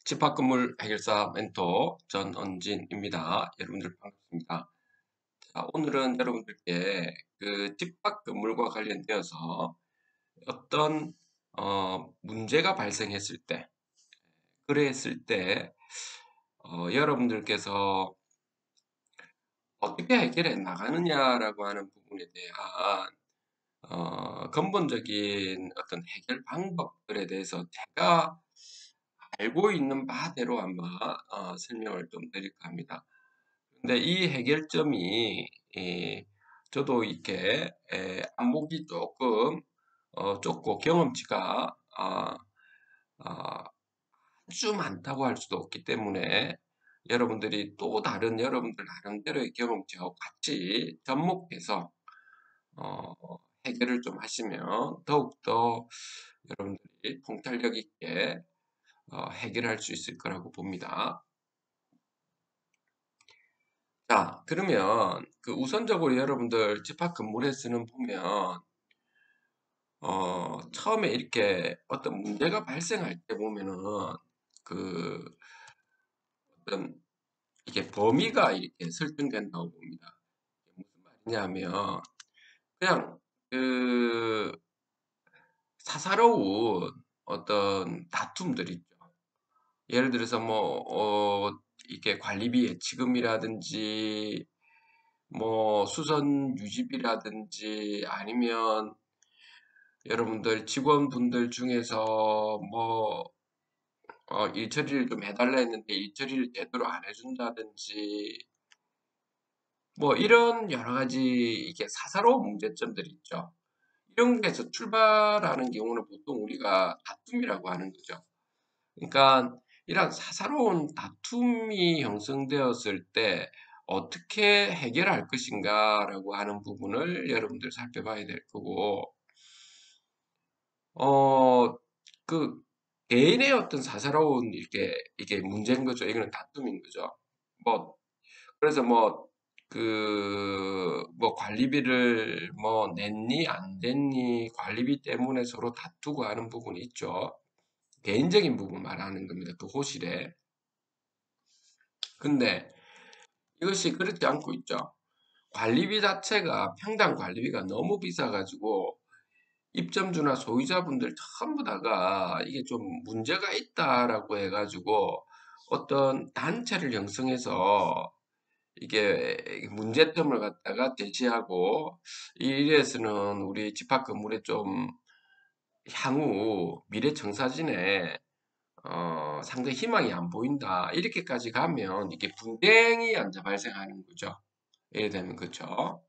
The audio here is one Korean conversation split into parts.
집합건물 해결사 멘토 전언진입니다. 여러분들 반갑습니다. 자, 오늘은 여러분들께 그 집합건물과 관련되어서 어떤 문제가 발생했을 때, 그랬을 때 여러분들께서 어떻게 해결해 나가느냐라고 하는 부분에 대한 근본적인 어떤 해결 방법들에 대해서 제가 알고 있는 바대로 한번 설명을 좀 드릴까 합니다. 근데 이 해결점이 저도 이렇게 안목이 조금 좁고 경험치가 아주 많다고 할 수도 없기 때문에 여러분들이 또 다른 여러분들 나름대로의 경험치와 같이 접목해서 어, 해결을 좀 하시면 더욱더 여러분들이 통찰력 있게 해결할 수 있을 거라고 봅니다. 자, 그러면 그 우선적으로 여러분들 집합 건물에서는 보면 처음에 이렇게 어떤 문제가 발생할 때 보면은 그 어떤 이게 범위가 이렇게 설정된다고 봅니다. 무슨 말이냐면 그냥 그 사사로운 어떤 다툼들 있죠. 예를 들어서 뭐 이게 관리비 예치금이라든지 뭐 수선 유지비라든지 아니면 여러분들 직원분들 중에서 뭐 일 처리를 좀 해달라 했는데 일 처리를 제대로 안 해준다든지 뭐 이런 여러 가지 이게 사사로운 문제점들이 있죠. 이런 데서 출발하는 경우는 보통 우리가 다툼이라고 하는 거죠. 그러니까 이런 사사로운 다툼이 형성되었을 때 어떻게 해결할 것인가라고 하는 부분을 여러분들 살펴봐야 될 거고, 어, 그 개인의 어떤 사사로운 이게 문제인 거죠. 이거는 다툼인 거죠. 뭐 그래서 뭐 관리비를 뭐 냈니 안 냈니 관리비 때문에 서로 다투고 하는 부분이 있죠. 개인적인 부분 말하는 겁니다. 그 호실에. 근데 이것이 그렇지 않고 있죠. 관리비 자체가 평당 관리비가 너무 비싸가지고 입점주나 소유자분들 전부 다가 이게 좀 문제가 있다라고 해가지고 어떤 단체를 형성해서 이게 문제점을 갖다가 제시하고 이 일에서는 우리 집합 건물에 좀 향후 미래 청사진에 상당히 희망이 안 보인다. 이렇게까지 가면 이게 분쟁이 앉아 발생하는 거죠. 예를 들면 그렇죠.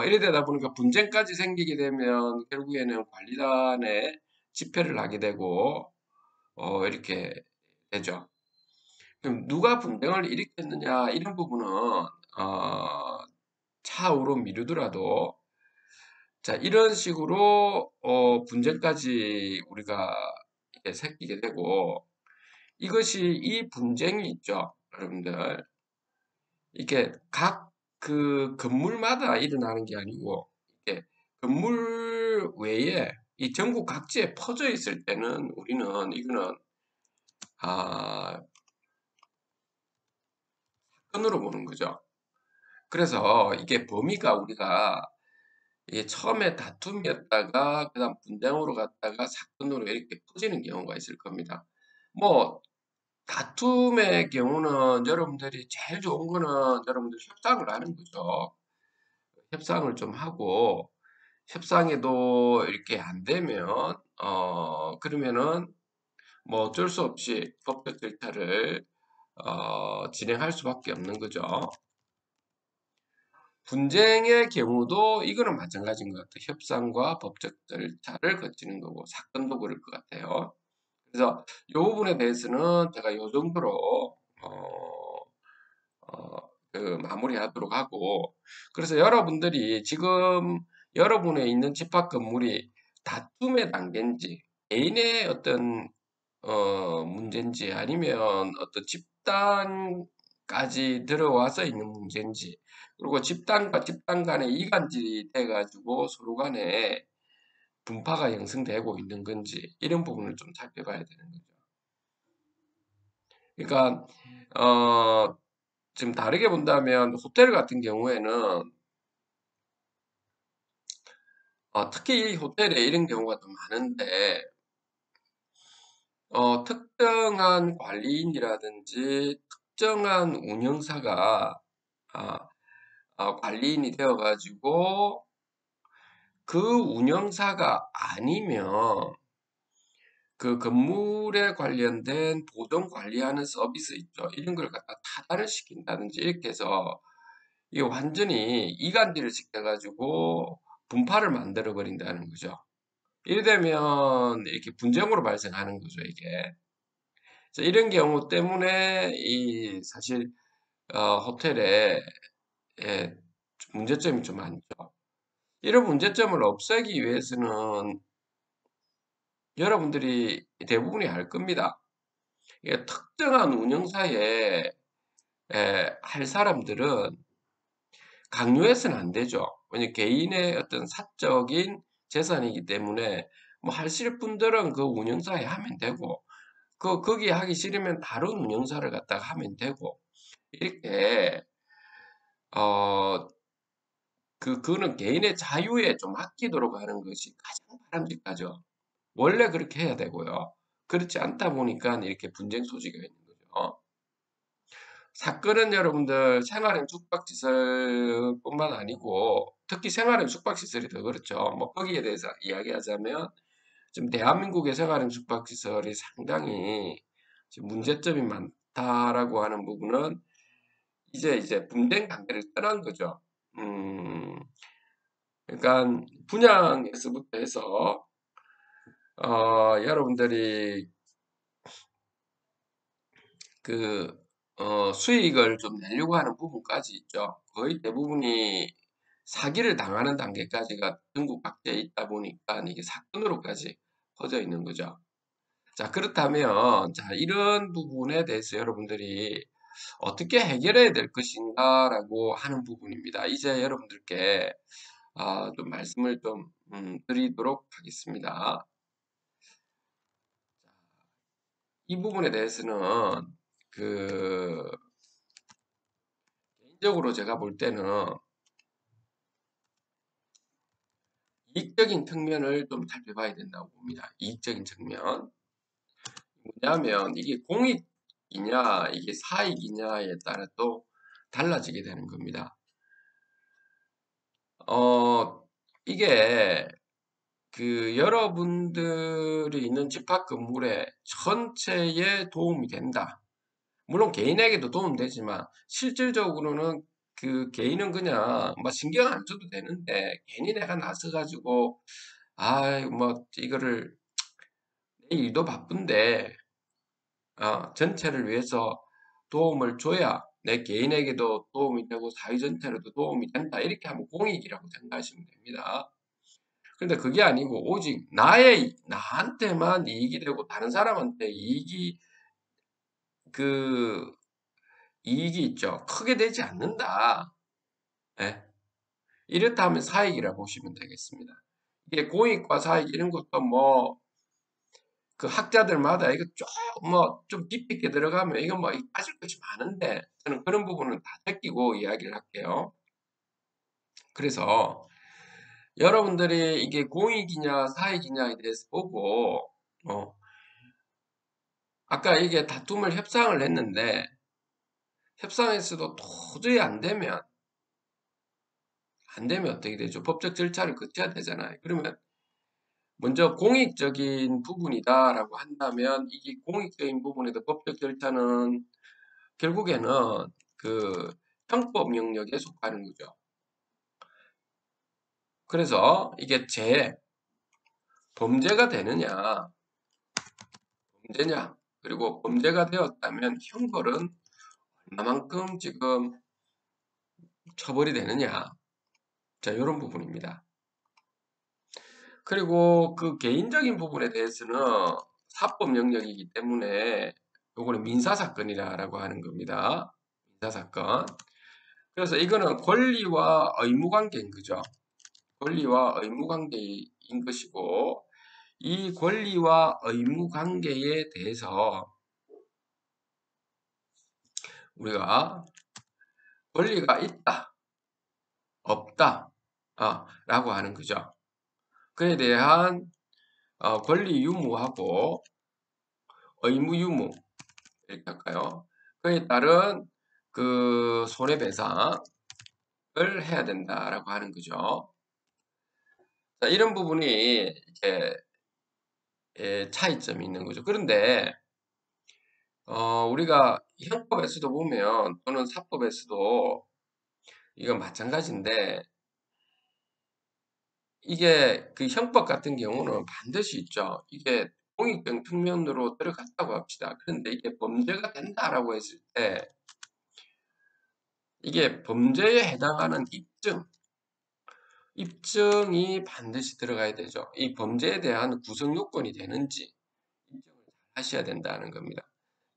이래 되다 보니까 분쟁까지 생기게 되면 결국에는 관리단에 집회를 하게 되고 이렇게 되죠. 그럼 누가 분쟁을 일으켰느냐 이런 부분은 차후로 미루더라도 자 이런 식으로 분쟁까지 우리가 이렇게 생기게 되고 이것이 이 분쟁이 있죠, 여러분들. 이게 각 그 건물마다 일어나는 게 아니고 이게 건물 외에 이 전국 각지에 퍼져 있을 때는 우리는 이거는 아, 사건으로 보는 거죠. 그래서 이게 범위가 우리가 이게 처음에 다툼이었다가 그다음 분쟁으로 갔다가 사건으로 이렇게 퍼지는 경우가 있을 겁니다. 뭐 다툼의 경우는 여러분들이 제일 좋은 거는 여러분들 협상을 하는 거죠. 협상을 좀 하고 협상에도 이렇게 안 되면 그러면은 뭐 어쩔 수 없이 법적 절차를 진행할 수밖에 없는 거죠. 분쟁의 경우도 이거는 마찬가지인 것 같아요. 협상과 법적 절차를 거치는 거고 사건도 그럴 것 같아요. 그래서 이 부분에 대해서는 제가 이 정도로 마무리하도록 하고 그래서 여러분들이 지금 여러분의 있는 집합 건물이 다툼의 단계인지 개인의 어떤 문제인지 아니면 어떤 집단까지 들어와서 있는 문제인지 그리고 집단과 집단 간에 이간질이 돼가지고 서로 간에 분파가 형성되고 있는 건지 이런 부분을 좀 살펴봐야 되는 거죠. 그러니까 지금 다르게 본다면 호텔 같은 경우에는 특히 이 호텔에 이런 경우가 좀 많은데 특정한 관리인이라든지 특정한 운영사가 아, 관리인이 되어 가지고 그 운영사가 아니면 그 건물에 관련된 보존 관리하는 서비스 있죠. 이런 걸 갖다 타다를 시킨다든지 이렇게 해서 이게 완전히 이간질을 시켜가지고 분파를 만들어 버린다는 거죠. 이래 되면 이렇게 분쟁으로 발생하는 거죠, 이게. 그래서 이런 경우 때문에 이 사실 호텔에 예, 문제점이 좀 많죠. 이런 문제점을 없애기 위해서는 여러분들이 대부분이 알 겁니다. 이게 특정한 운영사에 할 사람들은 강요해서는 안 되죠. 왜냐면 개인의 어떤 사적인 재산이기 때문에 뭐 하실 분들은 그 운영사에 하면 되고 거기 하기 싫으면 다른 운영사를 갖다가 하면 되고 이렇게 어 그거는 개인의 자유에 좀 맡기도록 하는 것이 가장 바람직하죠. 원래 그렇게 해야 되고요. 그렇지 않다 보니까 이렇게 분쟁 소지가 있는 거죠. 사건은 여러분들 생활형 숙박시설뿐만 아니고 특히 생활형 숙박시설이 더 그렇죠. 뭐 거기에 대해서 이야기하자면 지금 대한민국의 생활형 숙박시설이 상당히 지금 문제점이 많다라고 하는 부분은 이제 분쟁 관계를 떠난 거죠. 음, 그러니까 분양에서부터 해서 여러분들이 그 수익을 좀 내려고 하는 부분까지 있죠. 거의 대부분이 사기를 당하는 단계까지가 전국 각지에 있다 보니까 이게 사건으로까지 퍼져 있는 거죠. 자, 그렇다면 자, 이런 부분에 대해서 여러분들이 어떻게 해결해야 될 것인가라고 하는 부분입니다. 이제 여러분들께 좀 말씀을 좀 드리도록 하겠습니다. 이 부분에 대해서는 그 개인적으로 제가 볼 때는 이익적인 측면을 좀 살펴봐야 된다고 봅니다. 이익적인 측면. 뭐냐면 이게 공익이냐 이게 사익이냐에 따라 또 달라지게 되는 겁니다. 이게 그 여러분들이 있는 집합 건물의 전체에 도움이 된다. 물론 개인에게도 도움되지만 실질적으로는 그 개인은 그냥 뭐 신경 안 써도 되는데 괜히 내가 나서 가지고 뭐 이거를 내 일도 바쁜데 전체를 위해서 도움을 줘야 내 개인에게도 도움이 되고 사회 전체로도 도움이 된다. 이렇게 하면 공익이라고 생각하시면 됩니다. 근데 그게 아니고 오직 나한테만 이익이 되고 다른 사람한테 그 이익이 있죠. 크게 되지 않는다. 예. 이렇다 하면 사익이라 보시면 되겠습니다. 이게 공익과 사익 이런 것도 뭐 그 학자들마다 이거 좀 깊이 있게 들어가면 이거 뭐 빠질 것이 많은데 저는 그런 부분은 다 제끼고 이야기를 할게요. 그래서 여러분들이 이게 공익이냐 사익이냐에 대해서 보고 어, 아까 이게 다툼을 협상을 했는데 협상에서도 도저히 안 되면 어떻게 되죠? 법적 절차를 거쳐야 되잖아요. 그러면 먼저 공익적인 부분이다라고 한다면 이게 공익적인 부분에도 법적 절차는 결국에는 그 형법 영역에 속하는 거죠. 그래서 이게 범죄가 되느냐, 범죄냐, 그리고 범죄가 되었다면 형벌은 얼마만큼 지금 처벌이 되느냐. 자, 이런 부분입니다. 그리고 그 개인적인 부분에 대해서는 사법 영역이기 때문에 요거는 민사사건이라고 하는 겁니다. 민사사건. 그래서 이거는 권리와 의무 관계인 거죠. 권리와 의무 관계인 것이고, 이 권리와 의무 관계에 대해서 우리가 권리가 있다, 없다, 라고 하는 거죠. 그에 대한 권리 유무하고 의무 유무 이렇게 할까요? 그에 따른 그 손해배상을 해야 된다라고 하는 거죠. 자, 이런 부분이 이렇게 차이점이 있는 거죠. 그런데 우리가 형법에서도 보면 또는 사법에서도 이건 마찬가지인데 이게 그 형법 같은 경우는 반드시 있죠. 이게 공익적 측면으로 들어갔다고 합시다. 그런데 이게 범죄가 된다라고 했을 때 이게 범죄에 해당하는 입증이 반드시 들어가야 되죠. 이 범죄에 대한 구성 요건이 되는지 입증을 하셔야 된다는 겁니다.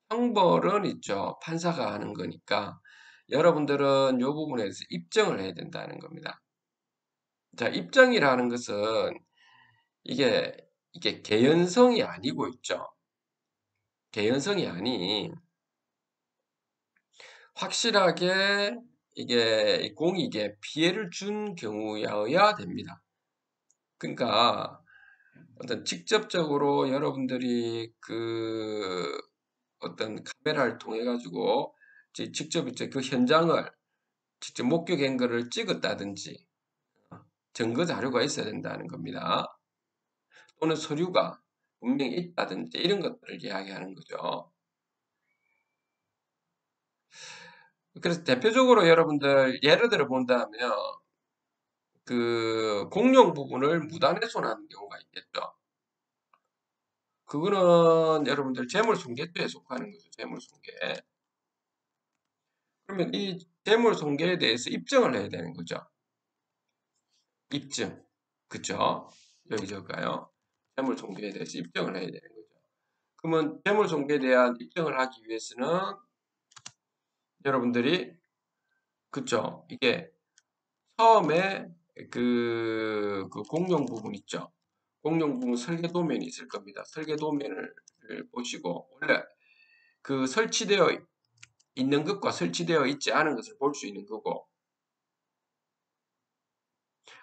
형벌은 있죠. 판사가 하는 거니까 여러분들은 이 부분에서 입증을 해야 된다는 겁니다. 자, 입증이라는 것은 이게 개연성이 아니고 있죠. 개연성이 아닌 확실하게 이게 공익에 피해를 준 경우여야 됩니다. 그러니까 어떤 직접적으로 여러분들이 그 어떤 카메라를 통해 가지고 직접 이제 그 현장을 직접 목격한 거를 찍었다든지 증거 자료가 있어야 된다는 겁니다. 또는 서류가 분명히 있다든지 이런 것들을 이야기하는 거죠. 그래서 대표적으로 여러분들 예를 들어 본다면 그 공용 부분을 무단훼손하는 경우가 있겠죠. 그거는 여러분들 재물손괴죄에 속하는 거죠. 재물손괴. 그러면 이 재물손괴에 대해서 입증을 해야 되는 거죠. 입증. 그쵸? 여기 적을까요? 재물손괴에 대해서 입증을 해야 되는 거죠. 그러면 재물손괴에 대한 입증을 하기 위해서는 여러분들이 그쵸? 이게 처음에 그 공용 부분 있죠? 공용 부분 설계 도면이 있을 겁니다. 설계 도면을 보시고 원래 그 설치되어 있는 것과 설치되어 있지 않은 것을 볼 수 있는 거고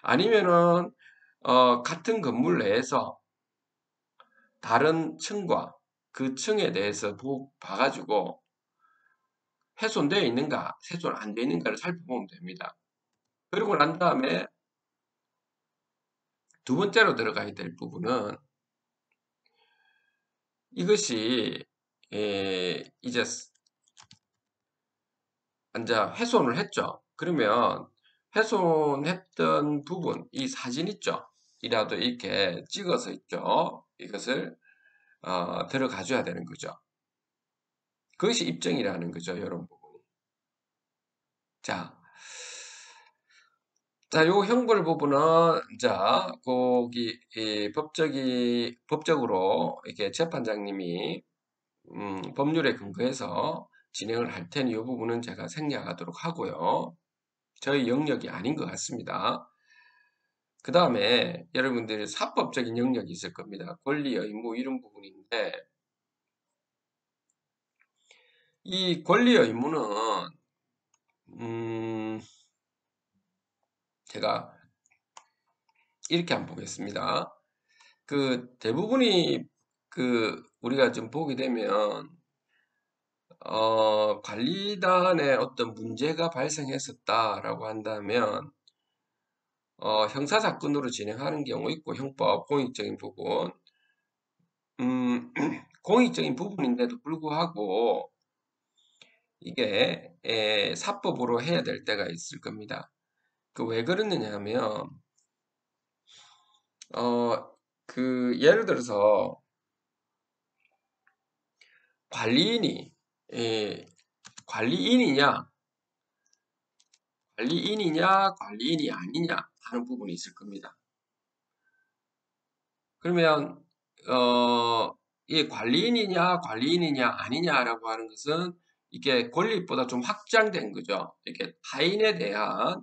아니면은 같은 건물 내에서 다른 층과 그 층에 대해서 봐가지고 훼손되어 있는가, 훼손 안 되어 있는가를 살펴보면 됩니다. 그러고 난 다음에 두 번째로 들어가야 될 부분은 이것이 이제 훼손을 했죠. 그러면 훼손했던 부분, 이 사진 있죠? 이라도 이렇게 찍어서 있죠. 이것을 들어가 줘야 되는 거죠. 그것이 입증이라는 거죠, 이런 부분이. 자, 요 형벌 부분은, 거기, 법적으로, 이렇게 재판장님이, 법률에 근거해서 진행을 할 테니 이 부분은 제가 생략하도록 하고요. 저희 영역이 아닌 것 같습니다. 그 다음에 여러분들 사법적인 영역이 있을 겁니다. 권리, 의무 이런 부분인데 이 권리, 의무는 제가 이렇게 한번 보겠습니다. 그 대부분이 그 우리가 좀 보게 되면 관리단에 어떤 문제가 발생했었다라고 한다면 형사사건으로 진행하는 경우 있고 형법 공익적인 부분 공익적인 부분인데도 불구하고 이게 사법으로 해야 될 때가 있을 겁니다. 그 왜 그러느냐 하면 그 예를 들어서 관리인이 관리인이냐 관리인이 아니냐 하는 부분이 있을 겁니다. 그러면 이 관리인이냐 아니냐라고 하는 것은 이게 권리보다 좀 확장된 거죠. 이게 타인에 대한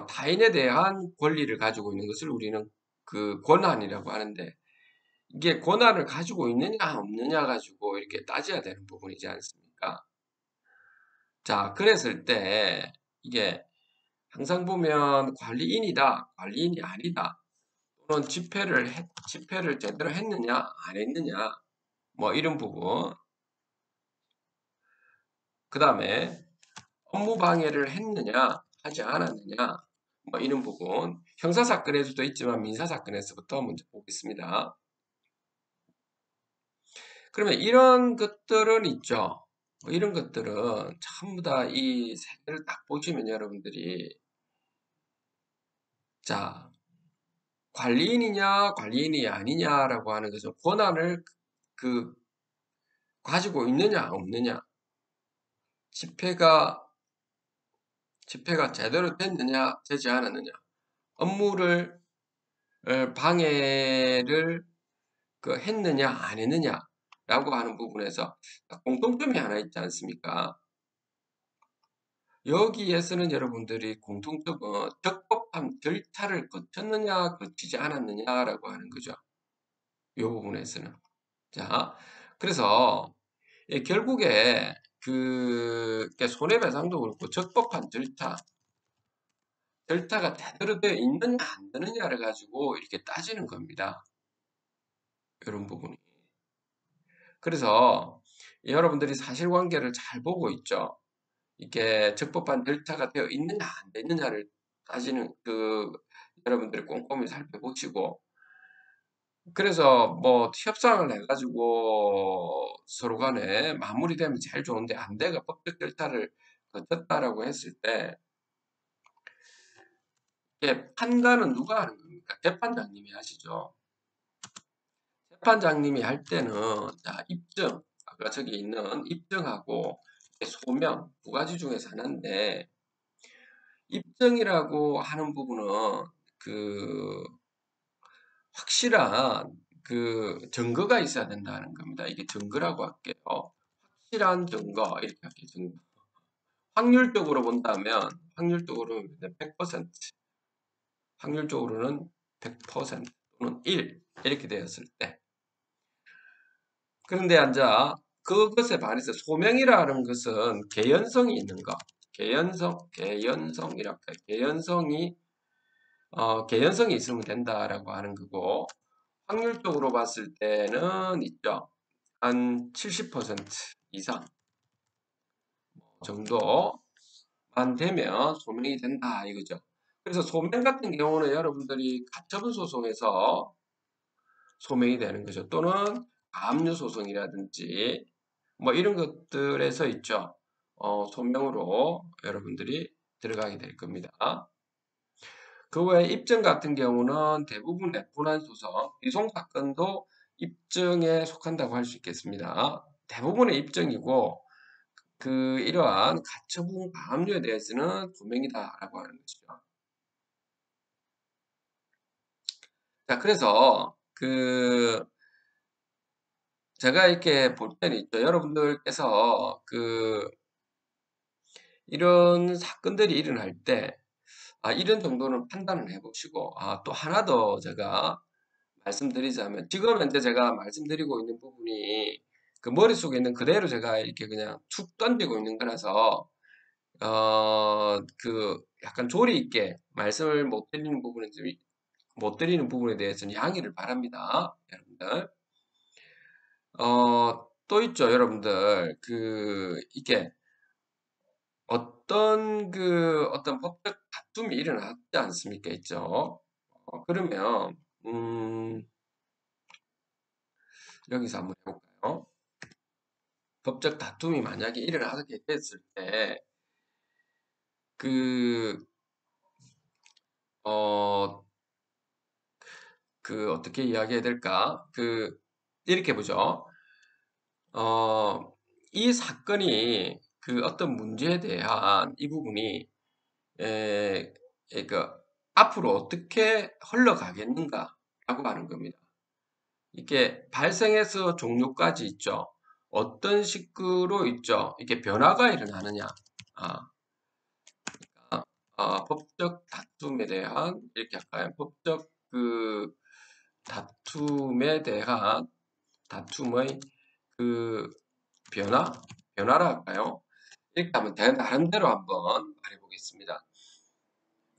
타인에 대한 권리를 가지고 있는 것을 우리는 그 권한이라고 하는데 이게 권한을 가지고 있느냐 없느냐 가지고 이렇게 따져야 되는 부분이지 않습니까? 자, 그랬을 때 이게 항상 보면 관리인이다, 관리인이 아니다, 또는 집회를 제대로 했느냐 안 했느냐, 뭐 이런 부분. 그 다음에 업무 방해를 했느냐 하지 않았느냐, 뭐 이런 부분. 형사사건에서도 있지만 민사사건에서부터 먼저 보겠습니다. 그러면 이런 것들은 있죠. 이런 것들은 전부 다 이 세 개를 딱 보시면 여러분들이, 자, 관리인이냐 관리인이 아니냐라고 하는 것은 권한을 그 가지고 있느냐 없느냐, 집회가 제대로 됐느냐 되지 않았느냐, 업무를 방해를 했느냐 안 했느냐라고 하는 부분에서 공통점이 하나 있지 않습니까? 여기에서는 여러분들이 공통점은 적법한 절차를 거쳤느냐 거치지 않았느냐라고 하는 거죠. 이 부분에서는. 자, 그래서 결국에 손해배상도 그렇고 적법한 절차가 제대로 되어 있느냐 안 되느냐를 가지고 이렇게 따지는 겁니다. 이런 부분이. 그래서 여러분들이 사실관계를 잘 보고 있죠. 이게 적법한 절차가 되어 있느냐 안 되느냐를 따지는 여러분들이 꼼꼼히 살펴보시고, 그래서 뭐 협상을 해가지고 서로 간에 마무리되면 제일 좋은데 안 돼가 법적 절차를 거쳤다라고 했을 때 이게 판단은 누가 하는 겁니까? 재판장님이 하시죠. 재판장님이 할 때는 자, 입증, 아까 저기 있는 입증하고 소명 두 가지 중에서 하나인데, 입증이라고 하는 부분은 그 확실한 증거가 있어야 된다는 겁니다. 이게 증거라고 할게요. 확실한 증거 이렇게 할게요. 증거. 확률적으로 본다면 확률적으로 100%, 확률적으로는 100% 또는 1 이렇게 되었을 때, 그런데 앉아 그것에 반해서 소명이라는 것은 개연성이 있는 거, 개연성이랄까, 개연성이 있으면 된다라고 하는 거고, 확률적으로 봤을 때는 있죠. 한 70% 이상 정도만 되면 소명이 된다 이거죠. 그래서 소명 같은 경우는 여러분들이 가처분 소송에서 소명이 되는 거죠. 또는 가압류 소송이라든지 뭐 이런 것들에서 있죠. 소명으로 여러분들이 들어가게 될 겁니다. 그 외에 입증 같은 경우는 대부분의 분한소송, 이송사건도 입증에 속한다고 할 수 있겠습니다. 대부분의 입증이고, 이러한 가처분 가압류에 대해서는 소명이다라고 하는 것이죠. 자, 그래서 제가 이렇게 볼 때는 있죠. 여러분들께서 이런 사건들이 일어날 때, 이런 정도는 판단을 해보시고, 또 하나 더 제가 말씀드리자면, 지금 현재 제가 말씀드리고 있는 부분이 그 머릿속에 있는 그대로 제가 이렇게 그냥 툭 던지고 있는 거라서, 약간 조리 있게 말씀을 못 드리는 부분에 대해서는 양해를 바랍니다. 여러분들. 또 있죠, 여러분들. 이게 어떤 법적 다툼이 일어났지 않습니까? 있죠. 그러면, 여기서 한번 해볼까요? 법적 다툼이 만약에 일어나게 됐을 때, 그, 어, 어떻게 이야기해야 될까? 이렇게 보죠. 이 사건이 어떤 문제에 대한 이 부분이, 에, 앞으로 어떻게 흘러가겠는가라고 하는 겁니다. 이게 발생해서 종료까지 있죠. 어떤 식으로 있죠. 이게 변화가 일어나느냐. 아, 법적 다툼에 대한, 이렇게 할까요? 법적 다툼에 대한 다툼의 그 변화라 할까요? 이렇게 하면 나름대로 한번 말해보겠습니다.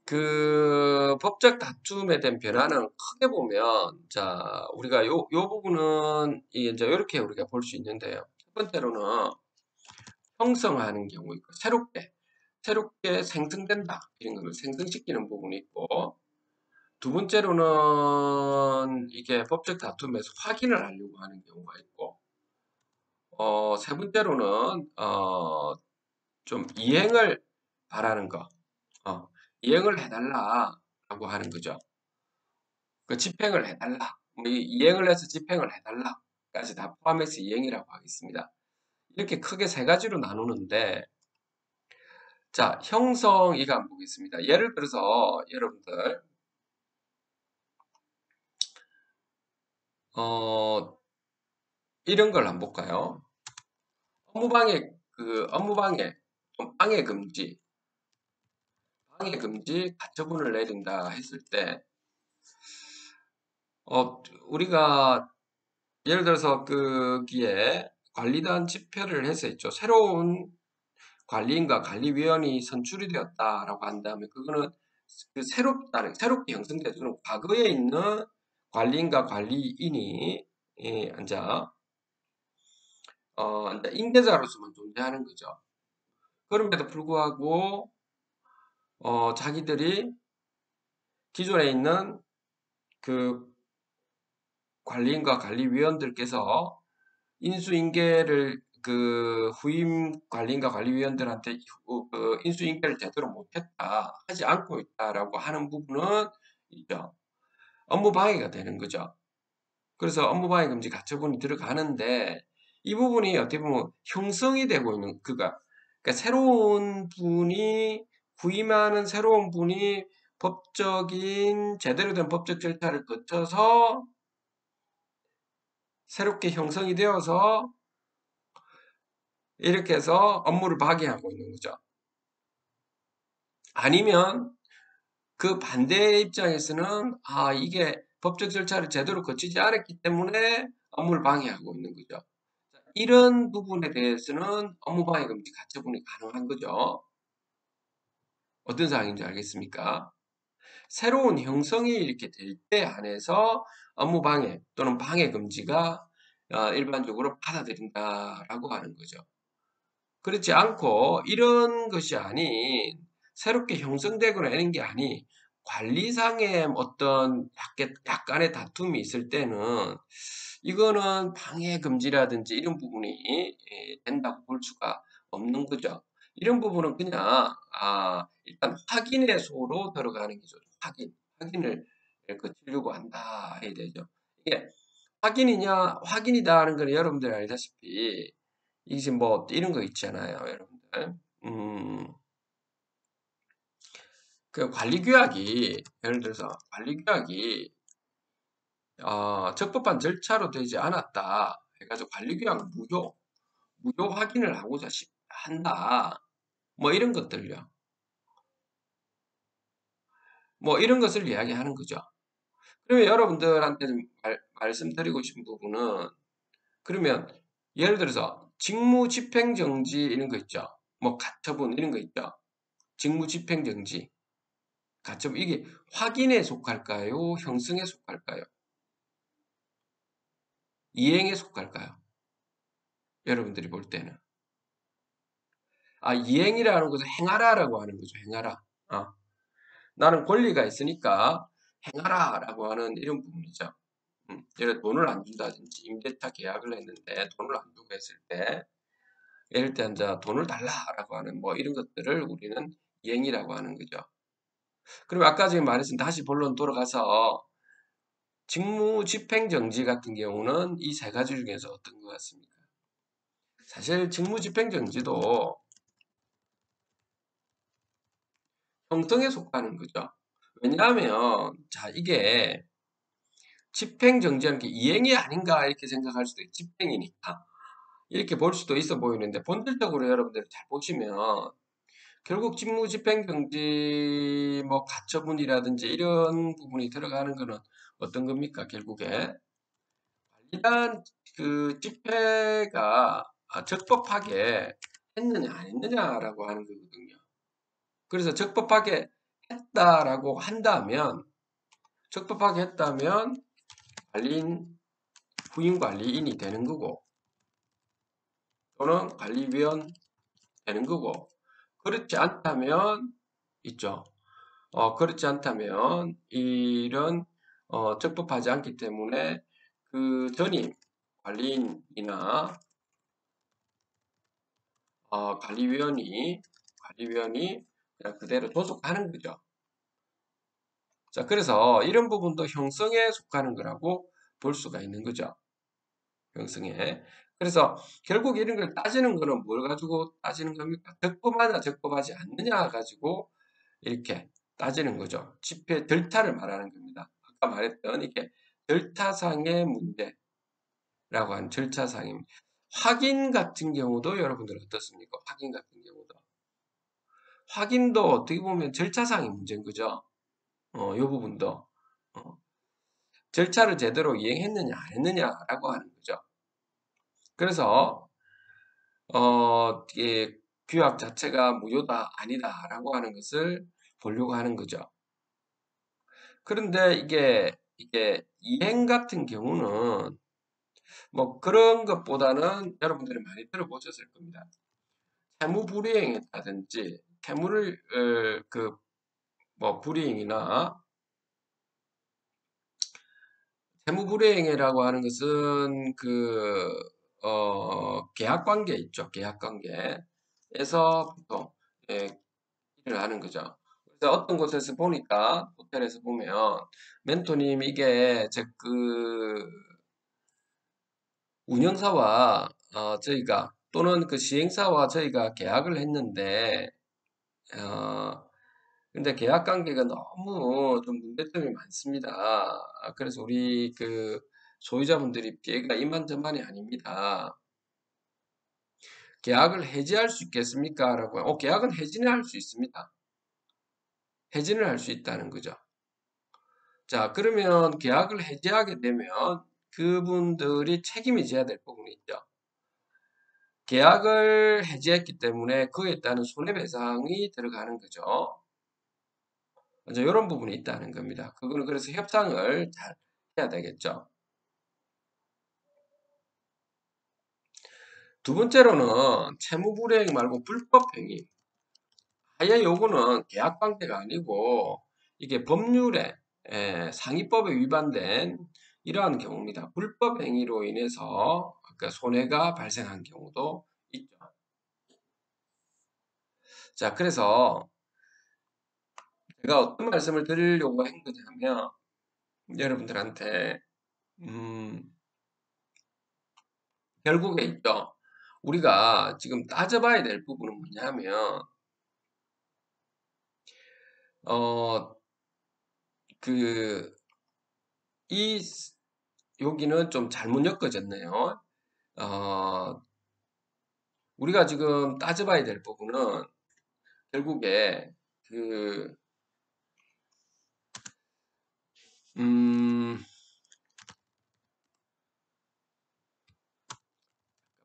그 법적 다툼에 대한 변화는 크게 보면, 자, 우리가 요 부분은 이제 이렇게 우리가 볼 수 있는데요. 첫 번째로는 형성하는 경우 있고, 새롭게 생성된다. 이런 걸 생성시키는 부분이 있고, 두 번째로는 이게 법적 다툼에서 확인을 하려고 하는 경우가 있고, 세 번째로는, 좀 이행을 바라는 거, 이행을 해달라라고 하는 거죠. 그 집행을 해달라, 뭐 이행을 해서 집행을 해달라까지 다 포함해서 이행이라고 하겠습니다. 이렇게 크게 세 가지로 나누는데, 자, 형성 이거 한번 보겠습니다. 예를 들어서 여러분들 이런 걸 한번 볼까요? 업무방해, 방해 금지 가처분을 내린다 했을 때, 우리가 예를 들어서 거기에 관리단 집회를 해서 있죠. 새로운 관리인과 관리위원이 선출이 되었다라고 한 다음에 그거는 새롭게 형성되는 과거에 있는 관리인과 관리인이 이제 임대자로서만 존재하는 거죠. 그럼에도 불구하고 자기들이 기존에 있는 그 관리인과 관리위원들께서 인수인계를 그 후임 관리인과 관리위원들한테 인수인계를 제대로 못했다, 하지 않고 있다라고 하는 부분은 있죠. 업무방해가 되는 거죠. 그래서 업무방해 금지 가처분이 들어가는데 이 부분이 어떻게 보면 형성이 되고 있는 그러니까 후임하는 새로운 분이 제대로 된 법적 절차를 거쳐서 새롭게 형성이 되어서 이렇게 해서 업무를 방해하고 있는 거죠. 아니면 그 반대 입장에서는 이게 법적 절차를 제대로 거치지 않았기 때문에 업무를 방해하고 있는 거죠. 이런 부분에 대해서는 업무방해 금지 가처분이 가능한 거죠. 어떤 상황인지 알겠습니까? 새로운 형성이 이렇게 될 때 한해서 업무방해 또는 방해 금지가 일반적으로 받아들인다라고 하는 거죠. 그렇지 않고 이런 것이 아닌 새롭게 형성되거나 이런 게 아닌 관리상의 어떤 약간의 다툼이 있을 때는 이거는 방해 금지라든지 이런 부분이 된다고 볼 수가 없는 거죠. 이런 부분은 그냥 일단 확인의 소로 들어가는 거죠. 확인을 거치려고 한다 해야 되죠. 이게 확인이다 하는 건 여러분들 알다시피 이게 뭐 이런 거 있잖아요, 여러분들. 그 예를 들어서 관리규약이 적법한 절차로 되지 않았다 해가지고 관리규약 무효 확인을 하고자 한다. 뭐 이런 것들요. 뭐 이런 것을 이야기하는 거죠. 그러면 여러분들한테 말씀드리고 싶은 부분은, 그러면 예를 들어서 직무집행정지 이런 거 있죠. 뭐 가처분 이런 거 있죠. 직무집행정지, 가처분 이게 확인에 속할까요? 형성에 속할까요? 이행에 속할까요? 여러분들이 볼 때는. 이행이라는 것은 행하라라고 하는 거죠. 행하라. 나는 권리가 있으니까 행하라라고 하는 이런 부분이죠. 예를 돈을 안 준다든지 임대차 계약을 했는데 돈을 안 주고 했을 때 예를 들어 이제 돈을 달라라고 하는 뭐 이런 것들을 우리는 이행이라고 하는 거죠. 그리고 아까 지금 말했던 다시 본론 돌아가서 직무집행정지 같은 경우는 이 세 가지 중에서 어떤 것 같습니까? 사실 직무집행정지도 형성에 속하는 거죠. 왜냐하면 자 이게 집행정지하는 게 이행이 아닌가 이렇게 생각할 수도 있고 집행이니까 이렇게 볼 수도 있어 보이는데 본질적으로 여러분들이 잘 보시면 결국 직무집행정지 뭐 가처분이라든지 이런 부분이 들어가는 거는 어떤 겁니까? 결국에 일단 그 집회가 적법하게 했느냐 안 했느냐라고 하는 거거든요. 그래서 적법하게 했다라고 한다면 적법하게 했다면 관리인 후임 관리인이 되는 거고 또는 관리위원 되는 거고 그렇지 않다면 있죠. 그렇지 않다면 이런 적법하지 않기 때문에 그 전임 관리인이나 관리위원이 그냥 그대로 존속하는 거죠. 자, 그래서 이런 부분도 형성에 속하는 거라고 볼 수가 있는 거죠. 형성에. 그래서 결국 이런 걸 따지는 거는 뭘 가지고 따지는 겁니까? 적법하냐, 적법하지 않느냐 가지고 이렇게 따지는 거죠. 집회 절차를 말하는 겁니다. 아까 말했던 이게 절차상의 문제라고 하는 절차상입니다. 확인 같은 경우도 여러분들 어떻습니까? 확인 같은 경우도. 확인도 어떻게 보면 절차상의 문제인 거죠. 이 부분도. 어, 절차를 제대로 이행했느냐, 안 했느냐라고 하는 거죠. 그래서, 이게 규약 자체가 무효다, 아니다라고 하는 것을 보려고 하는 거죠. 그런데 이게 이행 같은 경우는 뭐 그런 것보다는 여러분들이 많이 들어보셨을 겁니다. 채무 불이행했다든지 채무를 그 뭐 불이행이나 채무 불이행이라고 하는 것은 그 계약 관계 있죠. 계약 관계에서 보통 예, 일을 하는 거죠. 그래서 어떤 곳에서 보니까 호텔에서 보면 멘토님 이게 제그 운영사와 저희가 또는 그 시행사와 저희가 계약을 했는데 어, 근데 계약 관계가 너무 좀 문제점이 많습니다. 그래서 우리 그 소유자분들이 피해가 이만저만이 아닙니다. 계약을 해지할 수 있겠습니까? 라고 계약은 해지는 할 수 있습니다. 해지는 할 수 있다는 거죠. 자, 그러면 계약을 해지하게 되면 그분들이 책임이 져야 될 부분이 있죠. 계약을 해지했기 때문에 그에 따른 손해배상이 들어가는 거죠. 이제 이런 부분이 있다는 겁니다. 그거는 그래서 협상을 잘 해야 되겠죠. 두 번째로는 채무불이행 말고 불법행위. 아예 요거는 계약관계가 아니고 이게 법률에 상위법에 위반된 이러한 경우입니다. 불법행위로 인해서 그러니까 손해가 발생한 경우도 있죠. 자, 그래서 제가 어떤 말씀을 드리려고 한 거냐면 여러분들한테 음, 결국에 있죠. 우리가 지금 따져봐야 될 부분은 뭐냐면 어, 그, 이, 여기는 좀 잘못 엮어졌네요. 어, 우리가 지금 따져봐야 될 부분은 결국에 그, 음,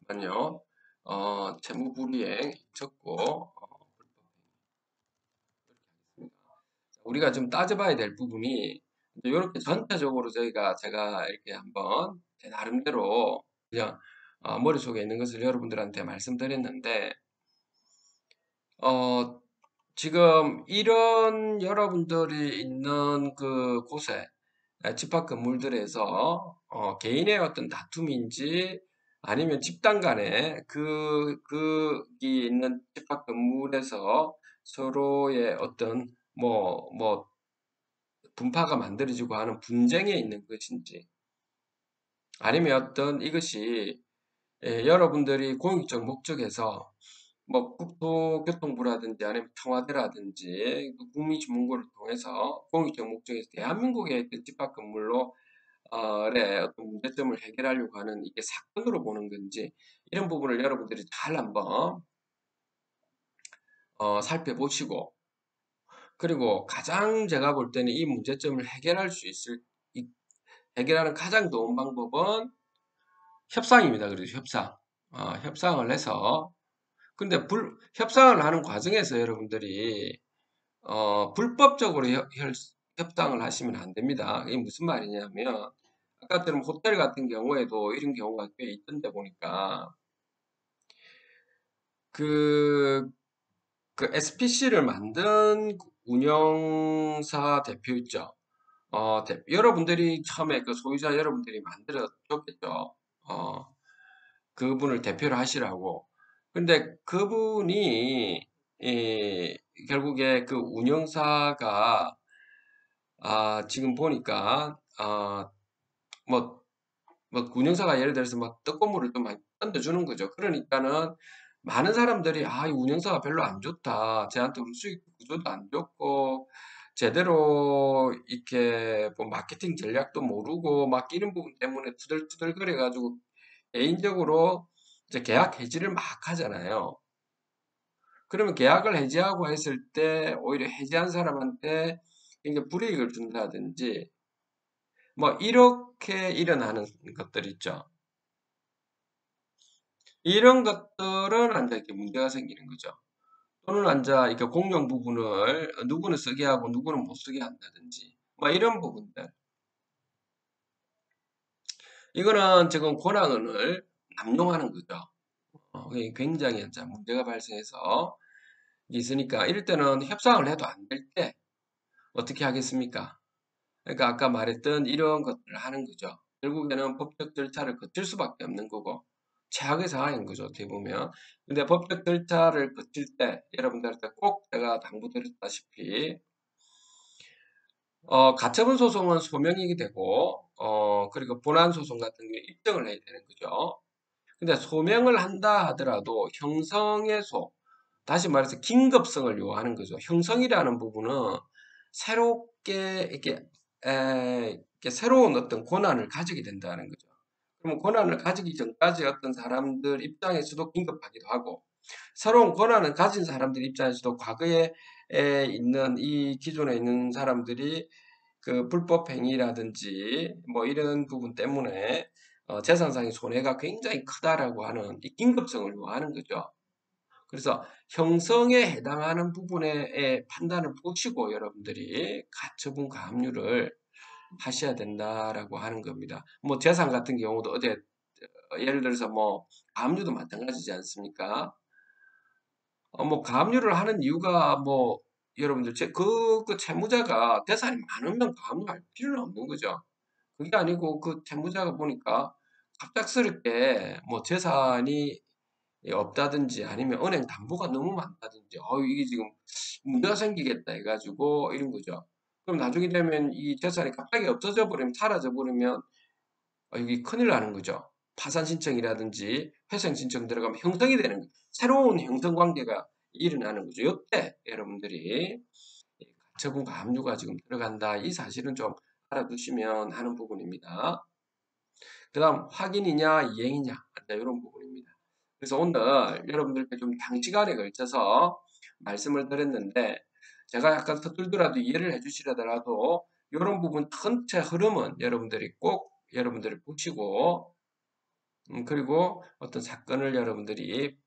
잠깐만요. 채무불이행 쳤고, 우리가 좀 따져봐야 될 부분이 이렇게 전체적으로 제가 이렇게 한번 제 나름대로 그냥 머릿속에 있는 것을 여러분들한테 말씀드렸는데 어, 지금 이런 여러분들이 있는 그 곳에 집합 건물들에서 개인의 어떤 다툼인지 아니면 집단 간에 이 있는 집합 건물에서 서로의 어떤 뭐 분파가 만들어지고 하는 분쟁에 있는 것인지 아니면 어떤 이것이 여러분들이 공익적 목적에서 뭐 국토교통부라든지 아니면 청와대라든지 그 국민주문고를 통해서 공익적 목적에서 대한민국의 그 집합 건물로 의 어떤 문제점을 해결하려고 하는 이게 사건으로 보는 건지 이런 부분을 여러분들이 잘 한번 살펴보시고, 그리고 가장 제가 볼 때는 이 문제점을 해결하는 가장 좋은 방법은 협상입니다. 그래서 협상. 협상을 해서, 근데 협상을 하는 과정에서 여러분들이, 불법적으로 협상을 하시면 안 됩니다. 이게 무슨 말이냐면, 아까처럼 호텔 같은 경우에도 이런 경우가 꽤 있던데 보니까, 그, 그 SPC를 만든 운영사 대표 있죠. 여러분들이 처음에 그 소유자 여러분들이 만들어줬겠죠. 어, 그분을 대표를 하시라고. 근데 그분이, 결국에 그 운영사가, 지금 보니까, 뭐, 운영사가 예를 들어서 막 떡고물을 좀 많이 던져주는 거죠. 그러니까는 많은 사람들이, 이 운영사가 별로 안 좋다. 쟤한테 우리 수익 구조도 안 좋고, 제대로 이렇게 뭐 마케팅 전략도 모르고, 막 이런 부분 때문에 투덜투덜거려가지고, 개인적으로 이제 계약 해지를 막 하잖아요. 그러면 계약을 해지하고 했을 때, 오히려 해지한 사람한테 이게 불이익을 준다든지, 뭐, 이렇게 일어나는 것들 있죠. 이런 것들은 앉아 이렇게 문제가 생기는 거죠. 또는 앉아 이렇게 공용 부분을 누구는 쓰게 하고 누구는 못 쓰게 한다든지 뭐 이런 부분들. 이거는 지금 권한을 남용하는 거죠. 이게 굉장히 이제 문제가 발생해서 있으니까 이럴 때는 협상을 해도 안 될 때 어떻게 하겠습니까? 그러니까 아까 말했던 이런 것들을 하는 거죠. 결국에는 법적 절차를 거칠 수밖에 없는 거고 최악의 상황인 거죠. 어떻게 보면. 근데 법적 절차를 거칠 때 여러분들한테 꼭 제가 당부드렸다시피 가처분 소송은 소명이 되고 그리고 본안 소송 같은 경우 입증을 해야 되는 거죠. 근데 소명을 한다 하더라도 형성의 다시 말해서 긴급성을 요하는 거죠. 형성이라는 부분은 새롭게 이렇게 새로운 어떤 권한을 가지게 된다는 거죠. 그러면 권한을 가지기 전까지 어떤 사람들 입장에서도 긴급하기도 하고, 새로운 권한을 가진 사람들 입장에서도 과거에 있는 이 기존에 있는 사람들이 그 불법 행위라든지 뭐 이런 부분 때문에 재산상의 손해가 굉장히 크다라고 하는 이 긴급성을 요하는 거죠. 그래서 형성에 해당하는 부분의 판단을 보시고 여러분들이 가처분 가압류를 하셔야 된다라고 하는 겁니다. 뭐 재산 같은 경우도 예를 들어서 뭐 가압류도 마찬가지지 않습니까? 뭐 가압류를 하는 이유가 뭐 여러분들 그 채무자가 재산이 많으면 가압류할 필요는 없는 거죠. 그게 아니고 그 채무자가 보니까 갑작스럽게 뭐 재산이 없다든지 아니면 은행 담보가 너무 많다든지 이게 지금 문제가 생기겠다 해가지고 이런 거죠. 그럼 나중에 되면 이 재산이 갑자기 없어져 버리면 사라져 버리면 이게 큰일 나는 거죠. 파산 신청이라든지 회생 신청 들어가면 형성이 되는 거죠. 새로운 형성 관계가 일어나는 거죠. 이때 여러분들이 가처분과 압류가 지금 들어간다. 이 사실은 좀 알아두시면 하는 부분입니다. 그 다음 확인이냐 이행이냐 이런 부분입니다. 그래서 오늘 여러분들께 좀 단시간에 걸쳐서 말씀을 드렸는데 제가 약간 서툴더라도 이해를 해주시려더라도 이런 부분 전체 흐름은 여러분들이 꼭 여러분들이 보시고 그리고 어떤 사건을 여러분들이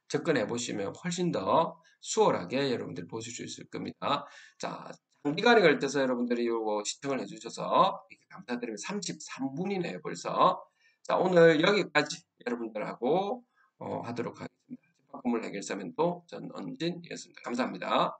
접근해 보시면 훨씬 더 수월하게 여러분들이 보실 수 있을 겁니다. 자, 장기간에 걸쳐서 여러분들이 이거 시청을 해주셔서 감사드리면 33분이네요, 벌써. 자, 오늘 여기까지 여러분들하고 하도록 하겠습니다. 집합건물 해결사면도 전언진이었습니다. 감사합니다.